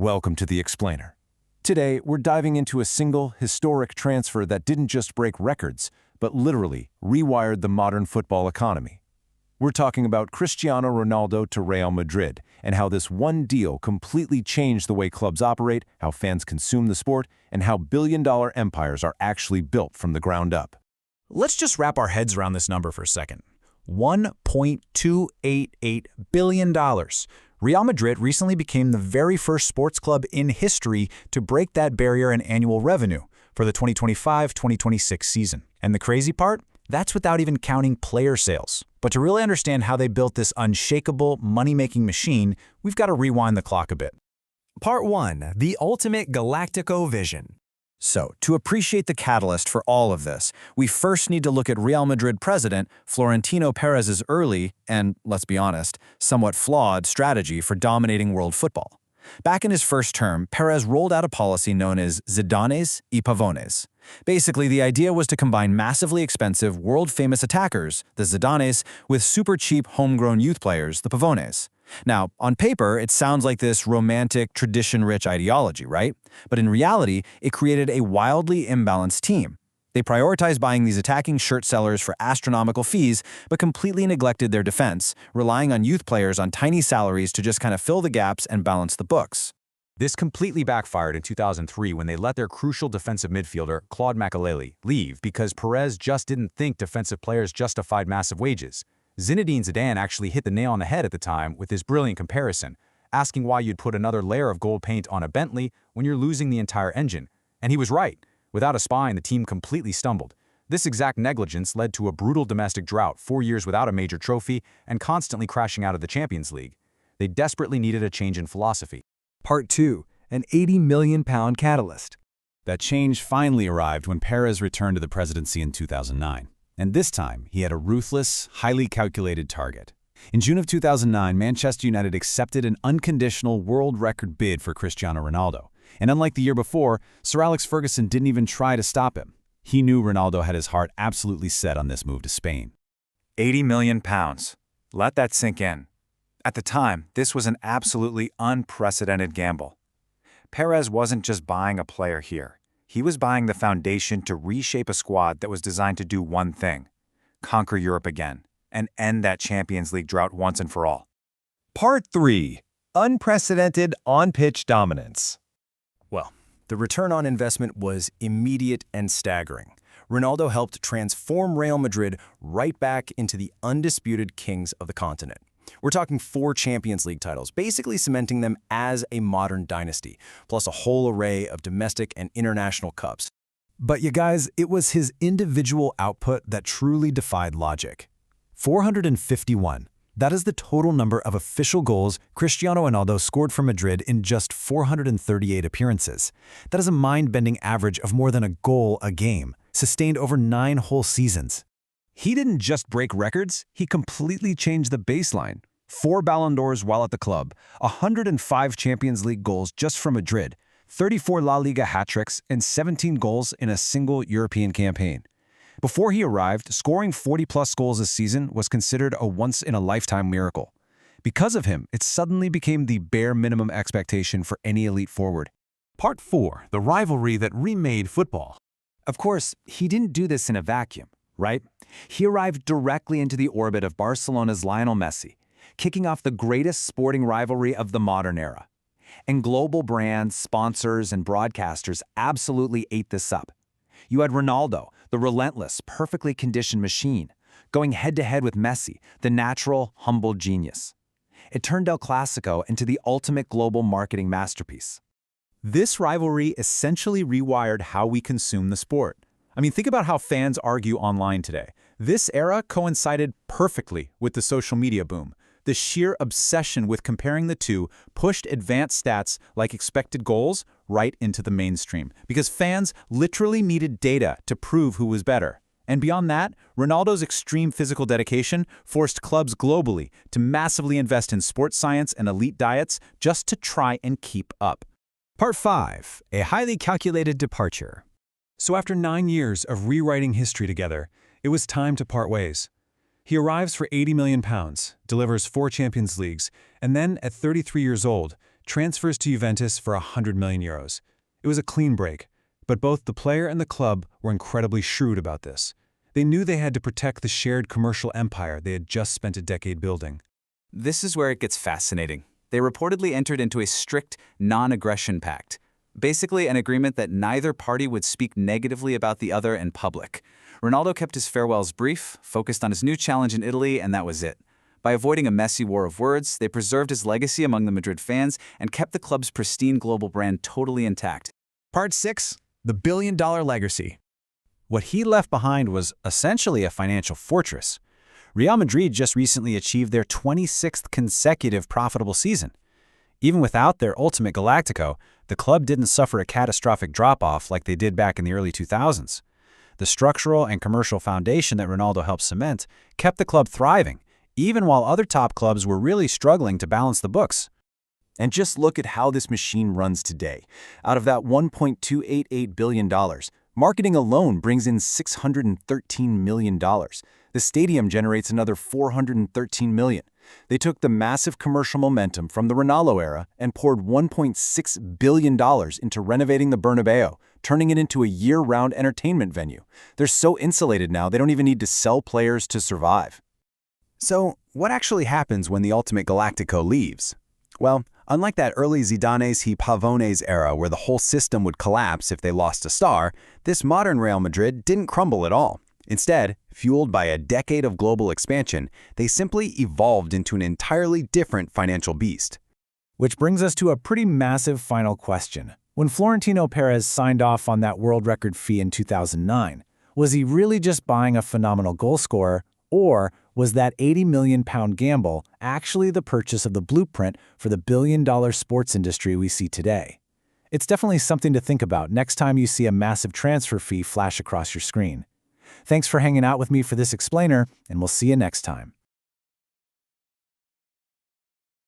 Welcome to The Explainer. Today, we're diving into a single, historic transfer that didn't just break records, but literally rewired the modern football economy. We're talking about Cristiano Ronaldo to Real Madrid, and how this one deal completely changed the way clubs operate, how fans consume the sport, and how billion-dollar empires are actually built from the ground up. Let's just wrap our heads around this number for a second. $1.288 billion. Real Madrid recently became the very first sports club in history to break that barrier in annual revenue for the 2025-2026 season. And the crazy part? That's without even counting player sales. But to really understand how they built this unshakable, money-making machine, we've got to rewind the clock a bit. Part 1. The ultimate Galactico vision. So, to appreciate the catalyst for all of this, we first need to look at Real Madrid president Florentino Pérez's early, and let's be honest, somewhat flawed strategy for dominating world football. Back in his first term, Pérez rolled out a policy known as Zidanes y Pavones. Basically, the idea was to combine massively expensive, world-famous attackers, the Zidanes, with super cheap homegrown youth players, the Pavones. Now, on paper, it sounds like this romantic, tradition-rich ideology, right? But in reality, it created a wildly imbalanced team. They prioritized buying these attacking shirt sellers for astronomical fees, but completely neglected their defense, relying on youth players on tiny salaries to just kind of fill the gaps and balance the books. This completely backfired in 2003 when they let their crucial defensive midfielder, Claude Makélélé, leave because Pérez just didn't think defensive players justified massive wages. Zinedine Zidane actually hit the nail on the head at the time with his brilliant comparison, asking why you'd put another layer of gold paint on a Bentley when you're losing the entire engine. And he was right. Without a spine, the team completely stumbled. This exact negligence led to a brutal domestic drought, 4 years without a major trophy, and constantly crashing out of the Champions League. They desperately needed a change in philosophy. Part 2. An £80 million catalyst. That change finally arrived when Pérez returned to the presidency in 2009. And this time, he had a ruthless, highly calculated target. In June of 2009, Manchester United accepted an unconditional world record bid for Cristiano Ronaldo. And unlike the year before, Sir Alex Ferguson didn't even try to stop him. He knew Ronaldo had his heart absolutely set on this move to Spain. £80 million. Let that sink in. At the time, this was an absolutely unprecedented gamble. Pérez wasn't just buying a player here. He was buying the foundation to reshape a squad that was designed to do one thing: conquer Europe again, and end that Champions League drought once and for all. Part 3. Unprecedented on-pitch dominance. Well, the return on investment was immediate and staggering. Ronaldo helped transform Real Madrid right back into the undisputed kings of the continent. We're talking 4 Champions League titles, basically cementing them as a modern dynasty, plus a whole array of domestic and international cups. But you guys, it was his individual output that truly defied logic. 451. That is the total number of official goals Cristiano Ronaldo scored for Madrid in just 438 appearances. That is a mind-bending average of more than a goal a game, sustained over 9 whole seasons. He didn't just break records, he completely changed the baseline. 4 Ballon d'Ors while at the club, 105 Champions League goals just from Madrid, 34 La Liga hat-tricks, and 17 goals in a single European campaign. Before he arrived, scoring 40-plus goals a season was considered a once-in-a-lifetime miracle. Because of him, it suddenly became the bare minimum expectation for any elite forward. Part 4. The rivalry that remade football. Of course, he didn't do this in a vacuum, right? He arrived directly into the orbit of Barcelona's Lionel Messi, kicking off the greatest sporting rivalry of the modern era. And global brands, sponsors, and broadcasters absolutely ate this up. You had Ronaldo, the relentless, perfectly conditioned machine, going head-to-head with Messi, the natural, humble genius. It turned El Clasico into the ultimate global marketing masterpiece. This rivalry essentially rewired how we consume the sport. I mean, think about how fans argue online today. This era coincided perfectly with the social media boom. The sheer obsession with comparing the two pushed advanced stats like expected goals right into the mainstream, because fans literally needed data to prove who was better. And beyond that, Ronaldo's extreme physical dedication forced clubs globally to massively invest in sports science and elite diets just to try and keep up. Part 5. A highly calculated departure. So after 9 years of rewriting history together, it was time to part ways. He arrives for £80 million, delivers 4 Champions Leagues, and then, at 33 years old, transfers to Juventus for €100 million. It was a clean break, but both the player and the club were incredibly shrewd about this. They knew they had to protect the shared commercial empire they had just spent a decade building. This is where it gets fascinating. They reportedly entered into a strict non-aggression pact, basically an agreement that neither party would speak negatively about the other in public. Ronaldo kept his farewells brief, focused on his new challenge in Italy, and that was it. By avoiding a messy war of words, they preserved his legacy among the Madrid fans and kept the club's pristine global brand totally intact. Part 6. The billion-dollar legacy. What he left behind was essentially a financial fortress. Real Madrid just recently achieved their 26th consecutive profitable season. Even without their ultimate Galactico, the club didn't suffer a catastrophic drop-off like they did back in the early 2000s. The structural and commercial foundation that Ronaldo helped cement kept the club thriving, even while other top clubs were really struggling to balance the books. And just look at how this machine runs today. Out of that $1.288 billion, marketing alone brings in $613 million. The stadium generates another $413 million. They took the massive commercial momentum from the Ronaldo era and poured $1.6 billion into renovating the Bernabéu, turning it into a year-round entertainment venue. They're so insulated now, they don't even need to sell players to survive. So, what actually happens when the ultimate Galactico leaves? Well, unlike that early Zidane's y Pavones era where the whole system would collapse if they lost a star, this modern Real Madrid didn't crumble at all. Instead, fueled by a decade of global expansion, they simply evolved into an entirely different financial beast. Which brings us to a pretty massive final question. When Florentino Pérez signed off on that world record fee in 2009, was he really just buying a phenomenal goal scorer, or was that £80 million gamble actually the purchase of the blueprint for the billion-dollar sports industry we see today? It's definitely something to think about next time you see a massive transfer fee flash across your screen. Thanks for hanging out with me for this explainer, and we'll see you next time.